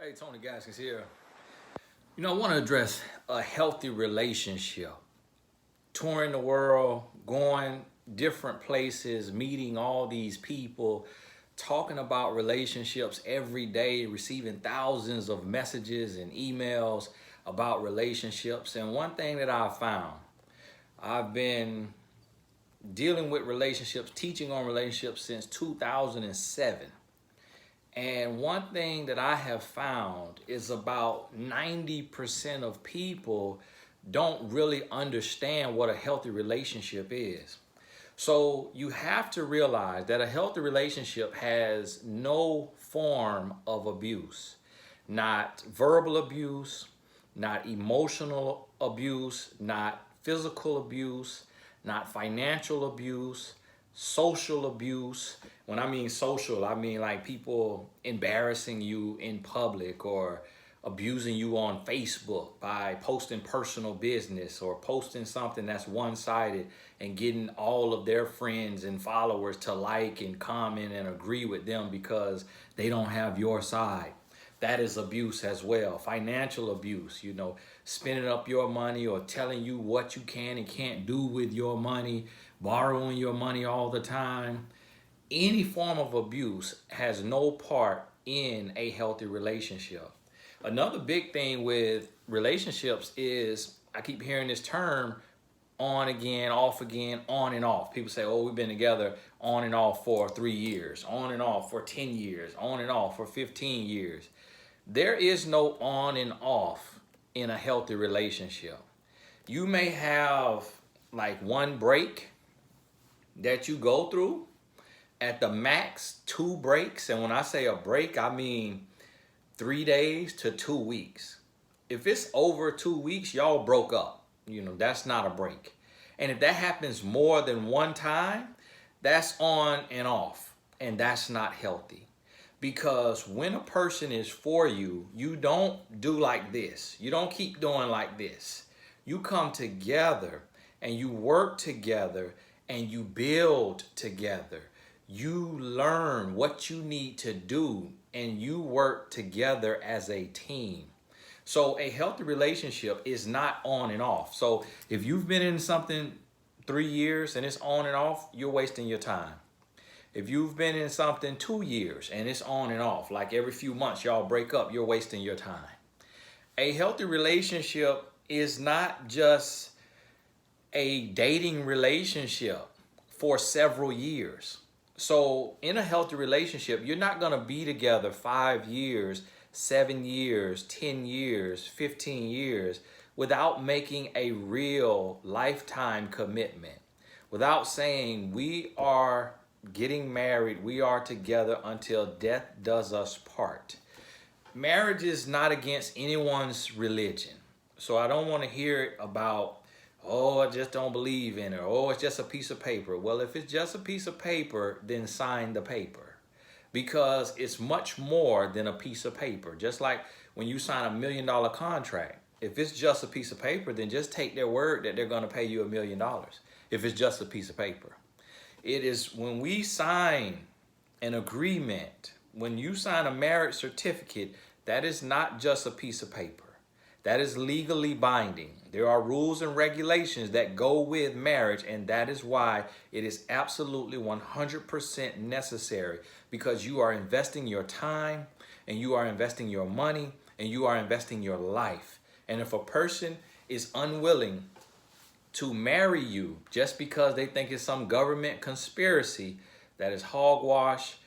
Hey, Tony Gaskins here. I want to address a healthy relationship. Touring the world, going different places, meeting all these people, talking about relationships every day, receiving thousands of messages and emails about relationships. And one thing that I've found, I've been dealing with relationships, teaching on relationships since 2007. And one thing that I have found is about 90% of people don't really understand what a healthy relationship is. So you have to realize that a healthy relationship has no form of abuse, not verbal abuse, not emotional abuse, not physical abuse, not financial abuse, social abuse. When I mean social, I mean like people embarrassing you in public or abusing you on Facebook by posting personal business or posting something that's one-sided and getting all of their friends and followers to like and comment and agree with them because they don't have your side. That is abuse as well. Financial abuse, spending up your money or telling you what you can and can't do with your money, borrowing your money all the time. Any form of abuse has no part in a healthy relationship. Another big thing with relationships is I keep hearing this term on again, off again, on and off. People say, oh, we've been together on and off for 3 years, on and off for 10 years, on and off for 15 years. There is no on and off in a healthy relationship. You may have like one break that you go through, at the max 2 breaks. And when I say a break, I mean 3 days to 2 weeks. If it's over 2 weeks, y'all broke up. That's not a break. And if that happens more than one time, that's on and off. And that's not healthy. Because when a person is for you, you don't do like this. You don't keep doing like this. You come together and you work together and you build together. You learn what you need to do and you work together as a team. So a healthy relationship is not on and off. So if you've been in something 3 years and it's on and off, you're wasting your time. If you've been in something 2 years and it's on and off, like every few months y'all break up, you're wasting your time. A healthy relationship is not just a dating relationship for several years. So in a healthy relationship, you're not going to be together 5 years, 7 years, 10 years, 15 years without making a real lifetime commitment, without saying we are getting married, we are together until death does us part. Marriage is not against anyone's religion. So I don't want to hear about, oh, I just don't believe in it. Oh, it's just a piece of paper. Well, if it's just a piece of paper, then sign the paper. Because it's much more than a piece of paper. Just like when you sign $1 million contract. If it's just a piece of paper, then just take their word that they're going to pay you $1 million. If it's just a piece of paper. It is when we sign an agreement, when you sign a marriage certificate, that is not just a piece of paper. That is legally binding. There are rules and regulations that go with marriage, and that is why it is absolutely 100% necessary, because you are investing your time and you are investing your money and you are investing your life. And if a person is unwilling to marry you just because they think it's some government conspiracy, that is hogwash.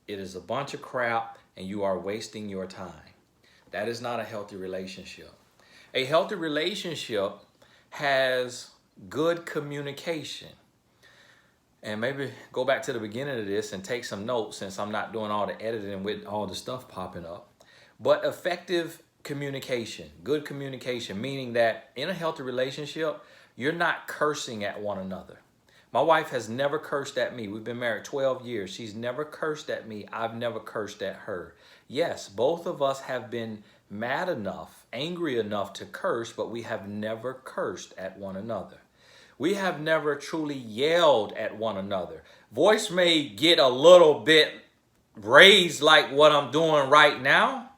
It is a bunch of crap, and you are wasting your time. That is not a healthy relationship. A healthy relationship has good communication. And maybe go back to the beginning of this and take some notes, since I'm not doing all the editing with all the stuff popping up. But effective communication, good communication, meaning that in a healthy relationship, you're not cursing at one another. My wife has never cursed at me. We've been married 12 years. She's never cursed at me. I've never cursed at her. Yes, both of us have been mad enough, angry enough to curse, but we have never cursed at one another. We have never truly yelled at one another. Voice may get a little bit raised like what I'm doing right now,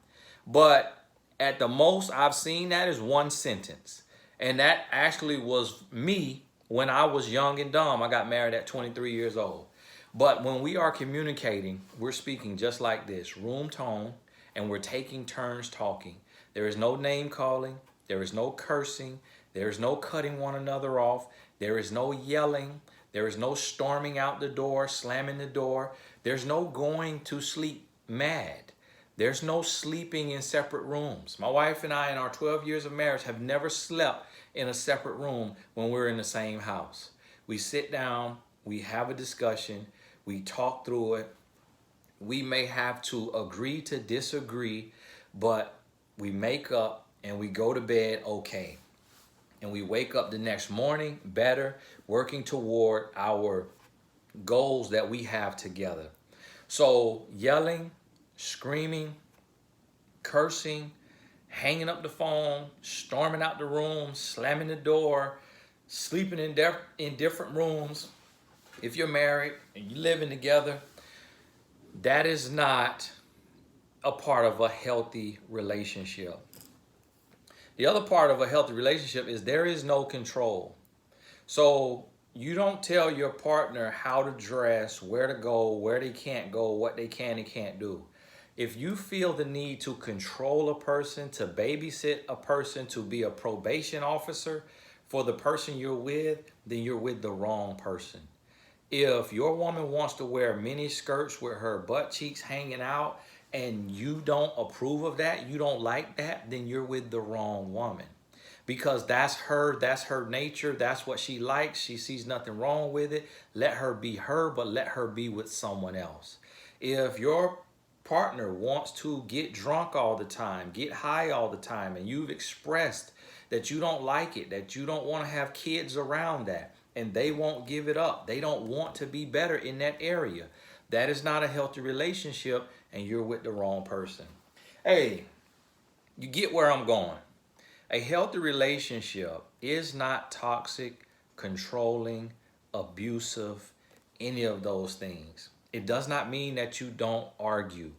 But at the most I've seen that is one sentence. And that actually was me when I was young and dumb. I got married at 23 years old. But when we are communicating, we're speaking just like this, room tone, and we're taking turns talking. There is no name calling. There is no cursing. There is no cutting one another off. There is no yelling. There is no storming out the door, slamming the door. There's no going to sleep mad. There's no sleeping in separate rooms. My wife and I, in our 12 years of marriage, have never slept in a separate room when we're in the same house. We sit down, we have a discussion, we talk through it. We may have to agree to disagree, but we make up and we go to bed okay. And we wake up the next morning better, working toward our goals that we have together. So yelling, screaming, cursing, hanging up the phone, storming out the room, slamming the door, sleeping in different rooms. If you're married and you're living together, that is not a part of a healthy relationship. The other part of a healthy relationship is there is no control. So you don't tell your partner how to dress, where to go, where they can't go, what they can and can't do. If you feel the need to control a person, to babysit a person, to be a probation officer for the person you're with, then you're with the wrong person. If your woman wants to wear mini skirts with her butt cheeks hanging out and you don't approve of that, you don't like that, then you're with the wrong woman. Because that's her nature, that's what she likes. She sees nothing wrong with it. Let her be her, but let her be with someone else. If your partner wants to get drunk all the time, get high all the time, and you've expressed that you don't like it, that you don't want to have kids around that, and they won't give it up, they don't want to be better in that area, that is not a healthy relationship, and you're with the wrong person. Hey, you get where I'm going. A healthy relationship is not toxic, controlling, abusive, any of those things. It does not mean that you don't argue.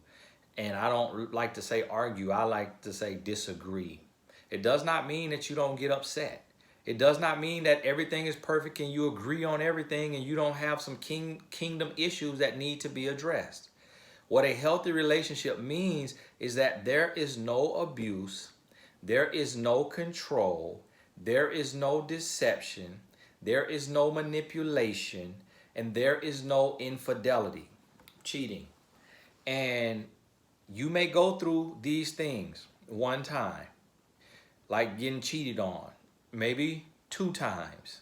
And I don't like to say argue, I like to say disagree. It does not mean that you don't get upset. It does not mean that everything is perfect and you agree on everything and you don't have some kingdom issues that need to be addressed. What a healthy relationship means is that there is no abuse, there is no control, there is no deception, there is no manipulation, and there is no infidelity, cheating. And you may go through these things one time, like getting cheated on, maybe 2 times.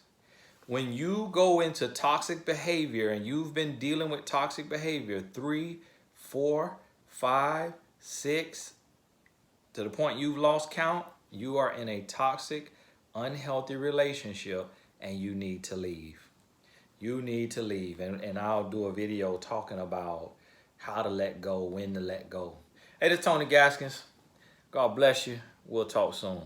When you go into toxic behavior and you've been dealing with toxic behavior 3, 4, 5, 6, to the point you've lost count, you are in a toxic, unhealthy relationship and you need to leave. You need to leave. And I'll do a video talking about how to let go, when to let go. Hey, this is Tony Gaskins. God bless you. We'll talk soon.